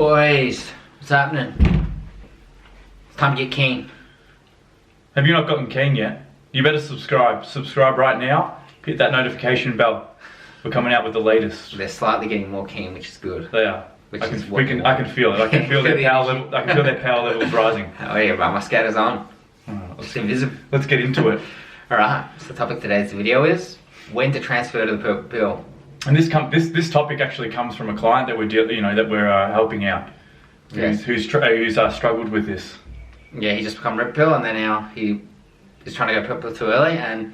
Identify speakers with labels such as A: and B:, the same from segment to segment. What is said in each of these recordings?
A: Boys, what's happening? It's time to get keen.
B: Have you not gotten keen yet? You better subscribe. Subscribe right now. Hit that notification bell. We're coming out with the latest.
A: They're slightly getting more keen, which is good.
B: They are.
A: Which
B: I
A: is
B: can,
A: what
B: we can, I can feel it. I can feel their power level. I can feel their power levels rising.
A: Oh yeah, right, my scatter's on.
B: Alright,
A: It's invisible.
B: let's get into it.
A: Alright, so the topic of today's video is when to transfer to the purple pill.
B: And this topic actually comes from a client that we're helping out,
A: Yes.
B: who's struggled with this.
A: Yeah, he just become red pill and then now he is trying to go purple too early, and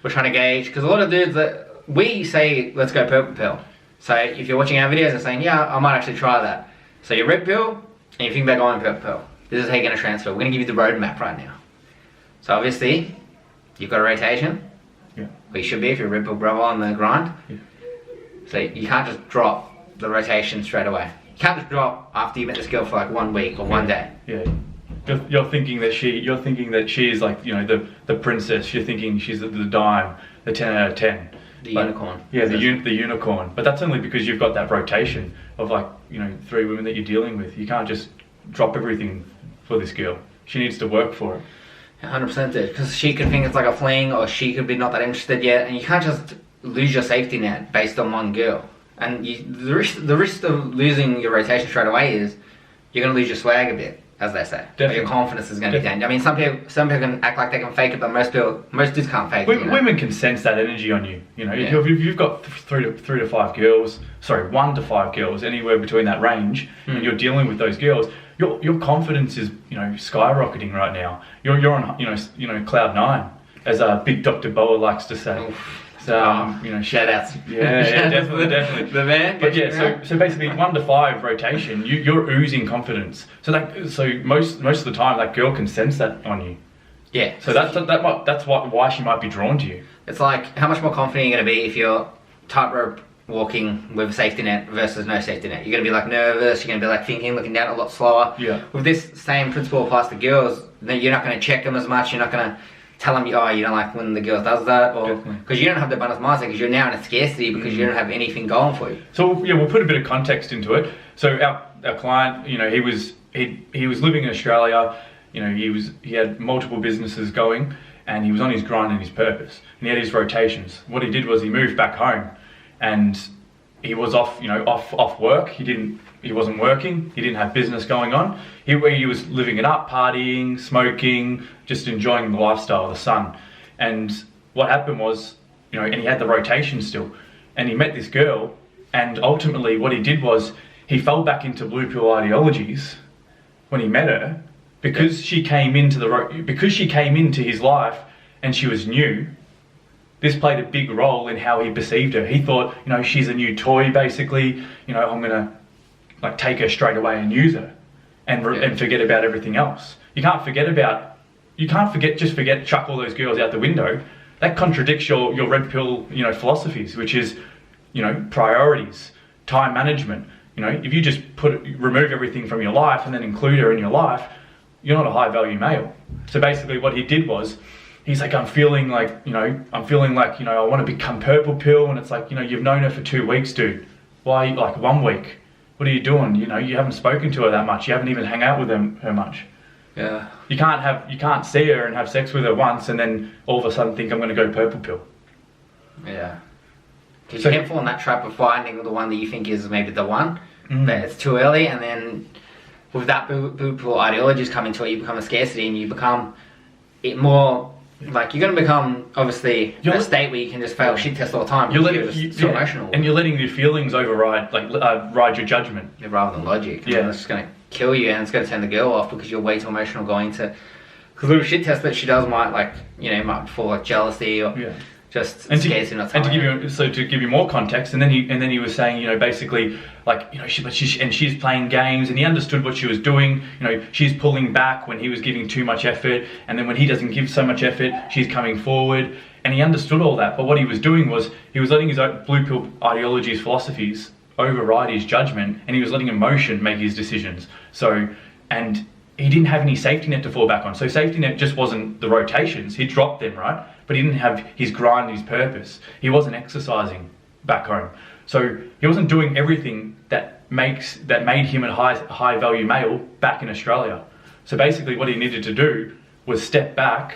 A: we're trying to gauge, because a lot of dudes that we say let's go purple pill. So if you're watching our videos and saying, yeah, I might actually try that. So you're red pill and you think about going purple pill. This is how you're going to transfer. We're going to give you the roadmap right now. So obviously, you've got a rotation.
B: Yeah.
A: Or you should be if you're a red pill brother on the grind.
B: Yeah.
A: So you can't just drop the rotation straight away. You can't just drop after you met this girl for like 1 week or 1 day.
B: Yeah. You're thinking that she is like, the princess. You're thinking she's the dime, the 10 out of 10.
A: The unicorn.
B: Yeah, the unicorn. But that's only because you've got that rotation of 3 women that you're dealing with. You can't just drop everything for this girl. She needs to work for it.
A: 100% did, because she could think it's like a fling, or she could be not that interested yet, and you can't just lose your safety net based on one girl. And the risk of losing your rotation straight away is you're going to lose your swag a bit, as they say.
B: Definitely.
A: Or your confidence is going to be down. I mean, some people can act like they can fake it, but most dudes can't fake it.
B: Women can sense that energy on you.
A: Yeah.
B: If you've got 1 to 5 girls, anywhere between that range, and you're dealing with those girls, your confidence is skyrocketing right now. You're on cloud 9, as Big Dr. Boa likes to say.
A: Oof.
B: So
A: Shout outs.
B: Yeah, definitely.
A: The man.
B: But yeah, so basically 1 to 5 rotation, you're oozing confidence. So most of the time that girl can sense that on you.
A: Yeah.
B: So that's why she might be drawn to you.
A: It's like, how much more confident are you going to be if you're tightrope walking with a safety net versus no safety net? You're going to be nervous, you're going to be thinking, looking down a lot slower.
B: Yeah.
A: With this same principle applies to girls, then you're not going to check them as much, you're not going to tell them, you don't like when the girl does that, or because you don't have the abundance mindset, because you're now in a scarcity, because you don't have anything going for you.
B: So yeah, we'll put a bit of context into it. So our client, he was living in Australia. He had multiple businesses going, and he was on his grind and his purpose, and he had his rotations. What he did was he moved back home, and he was off work. He wasn't working. He didn't have business going on. He was living it up, partying, smoking, just enjoying the lifestyle, the sun. And what happened was, and he had the rotation still, and he met this girl, and ultimately what he did was he fell back into blue pill ideologies when he met her, because she came into his life and she was new. This played a big role in how he perceived her. He thought, she's a new toy, basically. I'm gonna take her straight away and use her, and forget about everything else. You can't chuck all those girls out the window. That contradicts your red pill, philosophies, which is, priorities, time management. If you just remove everything from your life and then include her in your life, you're not a high value male. So basically what he did was, he's like, I'm feeling like I want to become purple pill, and it's like, you've known her for 2 weeks, dude. Why 1 week? What are you doing? You haven't spoken to her that much. You haven't even hung out with her much.
A: Yeah. You
B: can't see her and have sex with her once and then all of a sudden think I'm going to go purple pill.
A: Yeah. Because you can't fall in that trap of finding the one that you think is maybe the one, but it's too early, and then with that blue pill ideologies come into it, you become a scarcity, and you become more you're going to become obviously in a state where you can just fail shit test all the time. You're emotional,
B: and you're letting your feelings override, ride your judgment,
A: rather than logic.
B: Yeah,
A: it's just going to kill you, and it's going to turn the girl off because you're way too emotional going to. Because little shit test that she does might might fall jealousy or just scares you not.
B: And to give you more context, and then he was saying, basically she's playing games, and he understood what she was doing. She's pulling back when he was giving too much effort, and then when he doesn't give so much effort, she's coming forward. And he understood all that, but what he was doing was he was letting his own blue pill ideologies, philosophies override his judgment, and he was letting emotion make his decisions. And he didn't have any safety net to fall back on. So safety net just wasn't the rotations. He dropped them, right? But he didn't have his grind, his purpose. He wasn't exercising back home. So he wasn't doing everything that made him a high value male back in Australia. So basically, what he needed to do was step back,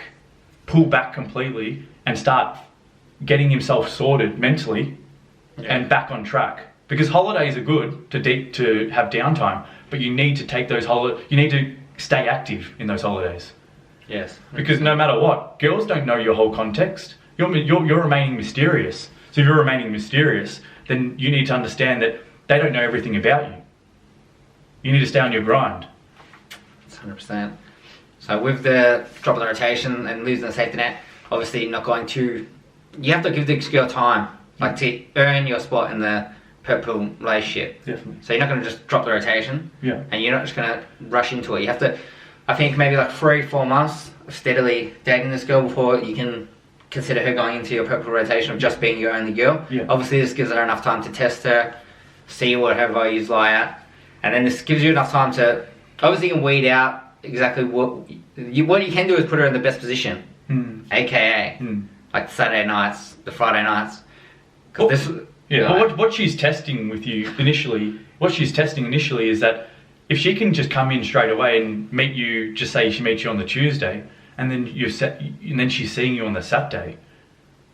B: pull back completely, and start getting himself sorted mentally and back on track. Because holidays are good to have downtime, but you need to take those you need to stay active in those holidays.
A: Yes.
B: Because no matter what, girls don't know your whole context. You're remaining mysterious. So if you're remaining mysterious, then you need to understand that they don't know everything about you. You need to stay on your grind.
A: It's 100%. So with the drop of the rotation and losing the safety net, obviously you're not going to... You have to give this girl time, like to earn your spot in the purple relationship.
B: Definitely.
A: So you're not going to just drop the rotation.
B: Yeah.
A: And you're not just going to rush into it. You have to, I think, maybe like 3-4 months of steadily dating this girl before you can consider her going into your purple rotation of just being your only girl.
B: Yeah.
A: Obviously this gives her enough time to test her, see what her values lie at, and then this gives you enough time to, obviously you can weed out exactly what you can do is put her in the best position, aka like the Saturday nights, the Friday nights.
B: Well, what she's testing with you initially, is that if she can just come in straight away and meet you, just say she meets you on the Tuesday, and then she's seeing you on the Saturday,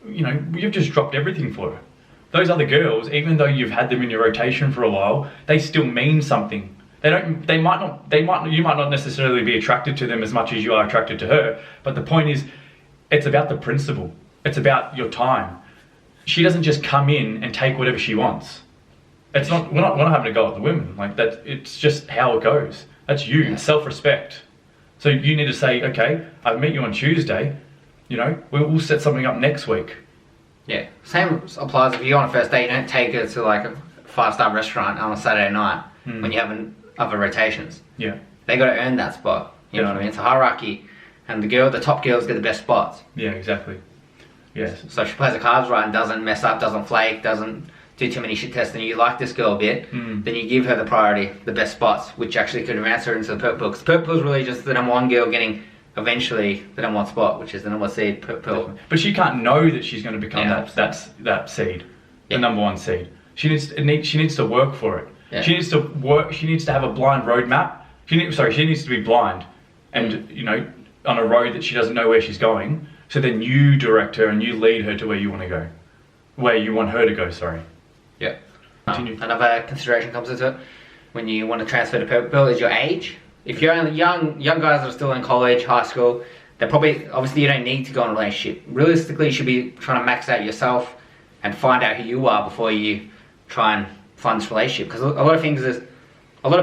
B: you've just dropped everything for her. Those other girls, even though you've had them in your rotation for a while, they still mean something. You might not necessarily be attracted to them as much as you are attracted to her, but the point is, it's about the principle. It's about your time. She doesn't just come in and take whatever she wants. We're not having a go at the women like that. It's just how it goes. That's you. It's self-respect. So you need to say, okay, I've met you on Tuesday. We'll set something up next week.
A: Yeah. Same applies if you're on a first date. You don't take her to like a 5-star restaurant on a Saturday night when you have other rotations.
B: Yeah.
A: They got to earn that spot. You know what I mean? It's a hierarchy, and the top girls get the best spots.
B: Yeah, exactly. Yes.
A: So if she plays the cards right and doesn't mess up, doesn't flake, doesn't do too many shit tests, and you like this girl a bit, then you give her the priority, the best spots, which actually could advance her into the purple. Because purple is really just the number one girl getting eventually the number one spot, which is the number one seed purple.
B: But she can't know that she's going to become that seed, the number one seed. She needs to work for it. Yeah. She needs to work. She needs to have a blind roadmap. She needs to be blind, and on a road that she doesn't know where she's going. So then you direct her and you lead her to where you want to go, where you want her to go. Sorry.
A: Yeah. Another consideration comes into it when you want to transfer to purple is your age. If you're only young guys that are still in college, high school, they're obviously you don't need to go in a relationship. Realistically, you should be trying to max out yourself and find out who you are before you try and find this relationship. Because a lot of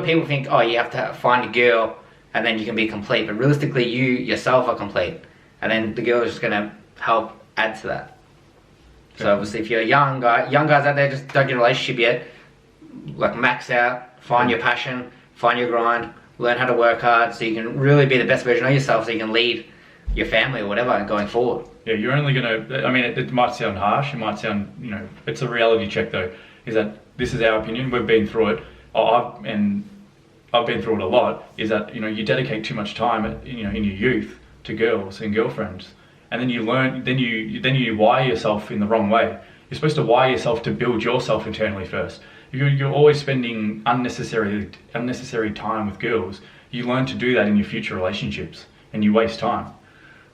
A: people think, oh, you have to find a girl and then you can be complete. But realistically, you yourself are complete. And then the girl is just going to help add to that. Okay. So obviously if you're a young guys out there, just don't get a relationship yet. Like max out, find your passion, find your grind, learn how to work hard so you can really be the best version of yourself so you can lead your family or whatever going forward.
B: Yeah, you're only going to, it might sound harsh, it might sound, it's a reality check though, is that this is our opinion, we've been through it, I've been through it a lot, is that, you dedicate too much time, in your youth to girls and girlfriends, and then you learn, then you wire yourself in the wrong way. You're supposed to wire yourself to build yourself internally first. You're always spending unnecessary time with girls. You learn to do that in your future relationships, and you waste time.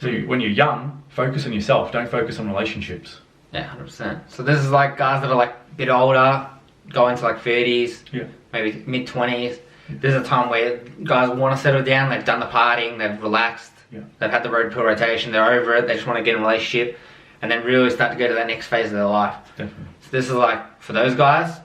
B: So when you're young, focus on yourself. Don't focus on relationships.
A: Yeah, 100%. So this is like guys that are like a bit older, going to like 30s, maybe mid 20s. This is a time where guys want to settle down. They've done the partying, they've relaxed, they've had the road pill rotation, they're over it. They just want to get in a relationship, and then really start to go to that next phase of their life.
B: Definitely.
A: So this is like for those guys.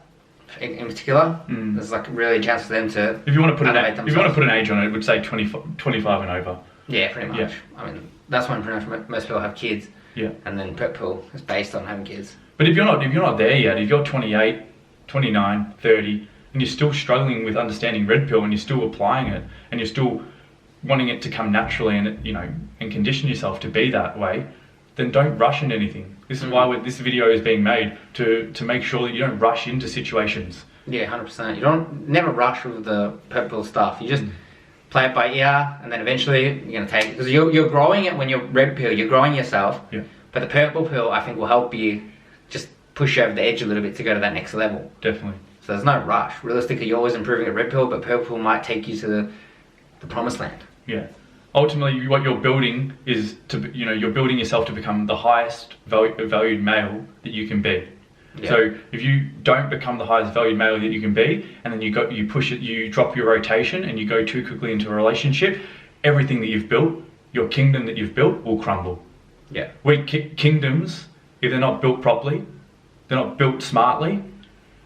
A: In particular, there's like really a chance for them to.
B: If you want to put an age on it, it would say 25 and over.
A: Yeah, pretty much. Yeah. I mean, that's when pretty much most people have kids.
B: Yeah.
A: And then purple is based on having kids.
B: But if you're not there yet, if you're 28, 29, 30, and you're still struggling with understanding red pill, and you're still applying it, and you're still wanting it to come naturally, and and condition yourself to be that way, then don't rush into anything. This is why this video is being made, to make sure that you don't rush into situations.
A: Yeah, 100%. You never rush with the purple stuff. You just play it by ear, and then eventually you're going to take it. Because you're growing it when you're red pill, you're growing yourself.
B: Yeah.
A: But the purple pill, I think, will help you just push you over the edge a little bit to go to that next level.
B: Definitely.
A: So there's no rush. Realistically, you're always improving at red pill, but purple pill might take you to the promised land.
B: Yeah. Ultimately, what you're building is you're building yourself to become the highest valued male that you can be. Yeah. So if you don't become the highest valued male that you can be, and then you push it, you drop your rotation, and you go too quickly into a relationship, everything that you've built, your kingdom that you've built, will crumble.
A: Yeah.
B: Weak kingdoms, if they're not built properly, they're not built smartly,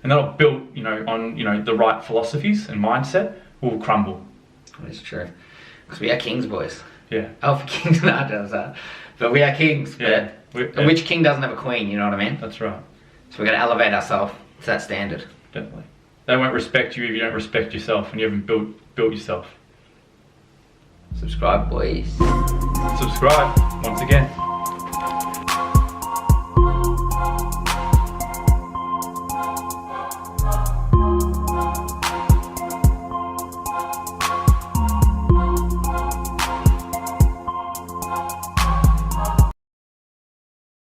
B: and they're not built, on the right philosophies and mindset, will crumble.
A: That's true. Because we are kings, boys.
B: Yeah.
A: Alpha kings, not just that. But we are kings.
B: Yeah.
A: And which king doesn't have a queen, you know what I mean?
B: That's right.
A: So we're going to elevate ourselves to that standard.
B: Definitely. They won't respect you if you don't respect yourself and you haven't built yourself.
A: Subscribe, boys.
B: Subscribe, once again.